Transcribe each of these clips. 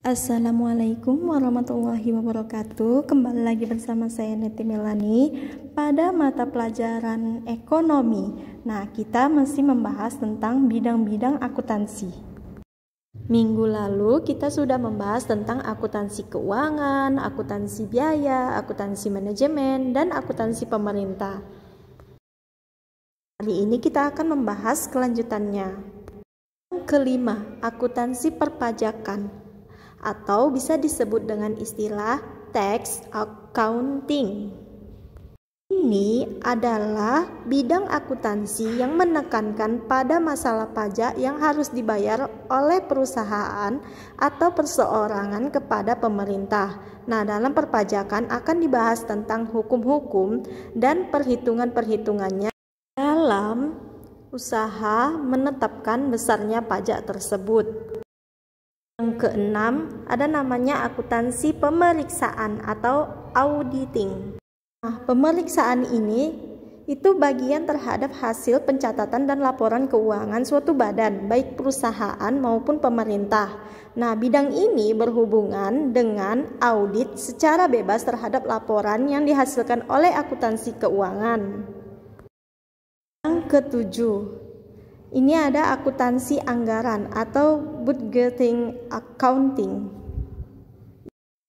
Assalamualaikum warahmatullahi wabarakatuh. Kembali lagi bersama saya Neti Melani pada mata pelajaran ekonomi. Nah, kita masih membahas tentang bidang-bidang akuntansi. Minggu lalu kita sudah membahas tentang akuntansi keuangan, akuntansi biaya, akuntansi manajemen, dan akuntansi pemerintah. Hari ini kita akan membahas kelanjutannya. Yang kelima, akuntansi perpajakan, atau bisa disebut dengan istilah tax accounting. Ini adalah bidang akuntansi yang menekankan pada masalah pajak yang harus dibayar oleh perusahaan atau perseorangan kepada pemerintah. Nah, dalam perpajakan akan dibahas tentang hukum-hukum dan perhitungan-perhitungannya dalam usaha menetapkan besarnya pajak tersebut. Yang keenam, ada namanya akuntansi pemeriksaan atau auditing. Nah, pemeriksaan ini itu bagian terhadap hasil pencatatan dan laporan keuangan suatu badan, baik perusahaan maupun pemerintah. Nah, bidang ini berhubungan dengan audit secara bebas terhadap laporan yang dihasilkan oleh akuntansi keuangan. Yang ketujuh, ini ada akuntansi anggaran atau budgeting accounting.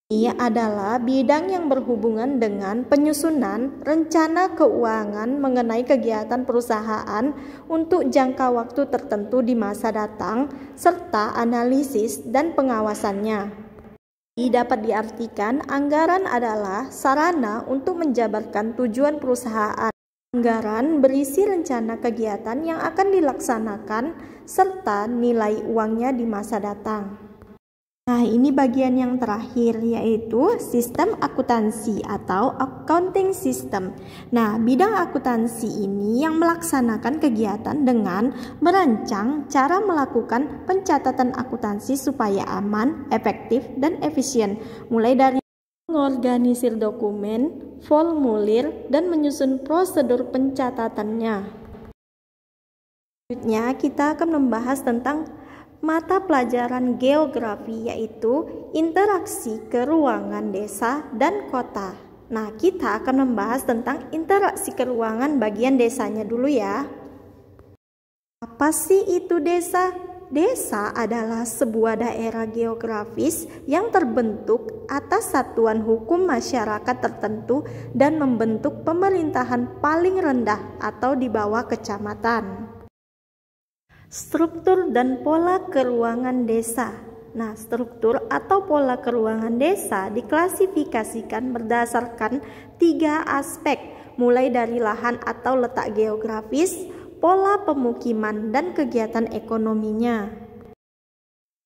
Ini adalah bidang yang berhubungan dengan penyusunan rencana keuangan mengenai kegiatan perusahaan untuk jangka waktu tertentu di masa datang, serta analisis dan pengawasannya. Dapat diartikan anggaran adalah sarana untuk menjabarkan tujuan perusahaan. Anggaran berisi rencana kegiatan yang akan dilaksanakan serta nilai uangnya di masa datang. Nah, ini bagian yang terakhir, yaitu sistem akuntansi atau accounting system. Nah, bidang akuntansi ini yang melaksanakan kegiatan dengan merancang cara melakukan pencatatan akuntansi supaya aman, efektif, dan efisien. Mulai dari mengorganisir dokumen, formulir, dan menyusun prosedur pencatatannya. Selanjutnya kita akan membahas tentang mata pelajaran geografi, yaitu interaksi keuangan desa dan kota. Nah, kita akan membahas tentang interaksi keuangan bagian desanya dulu ya. Apa sih itu desa? Desa adalah sebuah daerah geografis yang terbentuk atas satuan hukum masyarakat tertentu dan membentuk pemerintahan paling rendah atau di bawah kecamatan. Struktur dan pola keuangan desa. Nah, struktur atau pola keuangan desa diklasifikasikan berdasarkan 3 aspek, mulai dari lahan atau letak geografis, pola pemukiman, dan kegiatan ekonominya.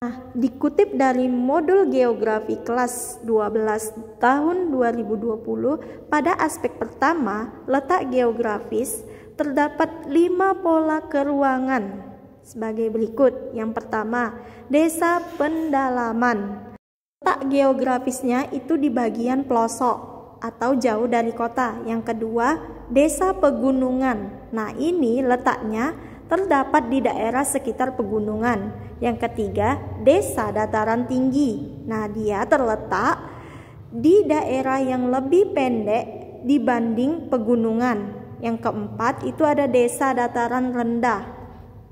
Nah, dikutip dari modul geografi kelas 12 tahun 2020, pada aspek pertama, letak geografis, terdapat 5 pola keuangan sebagai berikut. Yang pertama, desa pendalaman. Letak geografisnya itu di bagian pelosok atau jauh dari kota. Yang kedua, desa pegunungan. Nah, ini letaknya terdapat di daerah sekitar pegunungan. Yang ketiga, desa dataran tinggi. Nah, dia terletak di daerah yang lebih pendek dibanding pegunungan. Yang keempat, itu ada desa dataran rendah,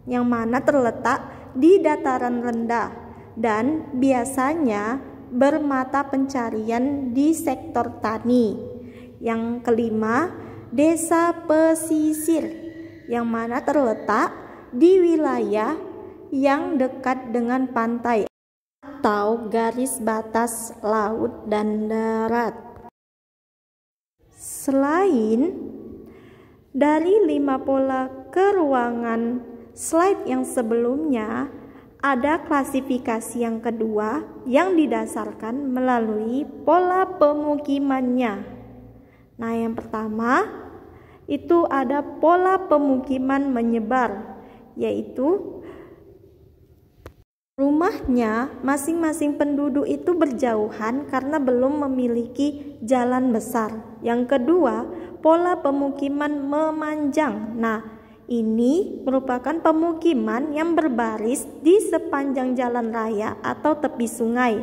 yang mana terletak di dataran rendah dan biasanya bermata pencarian di sektor tani. Yang kelima, desa pesisir, yang mana terletak di wilayah yang dekat dengan pantai atau garis batas laut dan darat. Selain dari 5 pola keuangan slide yang sebelumnya, ada klasifikasi yang kedua yang didasarkan melalui pola pemukimannya. Nah, yang pertama itu ada pola pemukiman menyebar, yaitu rumahnya masing-masing penduduk itu berjauhan karena belum memiliki jalan besar. Yang kedua, pola pemukiman memanjang. Nah, ini merupakan pemukiman yang berbaris di sepanjang jalan raya atau tepi sungai.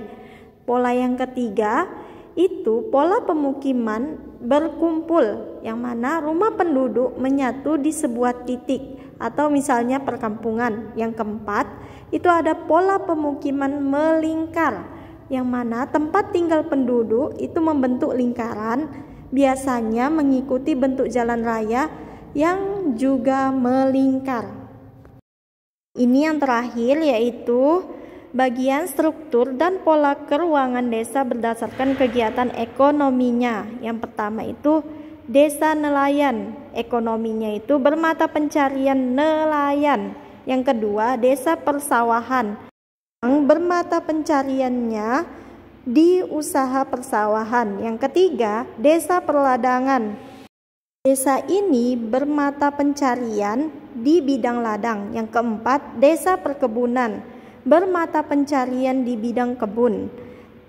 Pola yang ketiga itu pola pemukiman berkumpul, yang mana rumah penduduk menyatu di sebuah titik atau misalnya perkampungan. Yang keempat itu ada pola pemukiman melingkar, yang mana tempat tinggal penduduk itu membentuk lingkaran, biasanya mengikuti bentuk jalan raya yang juga melingkar. Ini yang terakhir, yaitu bagian struktur dan pola keuangan desa berdasarkan kegiatan ekonominya. Yang pertama itu desa nelayan, ekonominya itu bermata pencarian nelayan. Yang kedua desa persawahan, yang bermata pencariannya di usaha persawahan. Yang ketiga desa perladangan, desa ini bermata pencarian di bidang ladang. Yang keempat desa perkebunan, bermata pencarian di bidang kebun.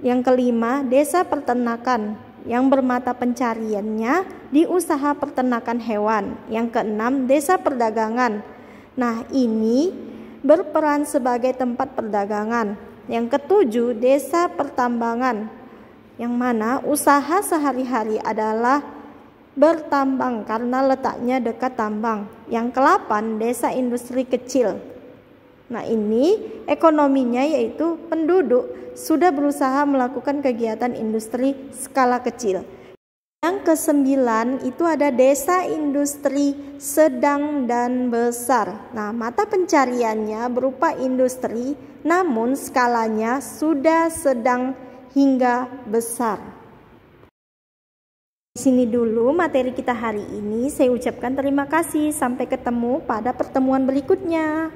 Yang kelima desa peternakan, yang bermata pencariannya di usaha peternakan hewan. Yang keenam desa perdagangan, nah ini berperan sebagai tempat perdagangan. Yang ketujuh desa pertambangan, yang mana usaha sehari-hari adalah bertambang karena letaknya dekat tambang. Yang ke-8 desa industri kecil. Nah ini ekonominya yaitu penduduk sudah berusaha melakukan kegiatan industri skala kecil. Yang ke-9 itu ada desa industri sedang dan besar. Nah mata pencariannya berupa industri, namun skalanya sudah sedang hingga besar. Di sini dulu materi kita hari ini. Saya ucapkan terima kasih. Sampai ketemu pada pertemuan berikutnya.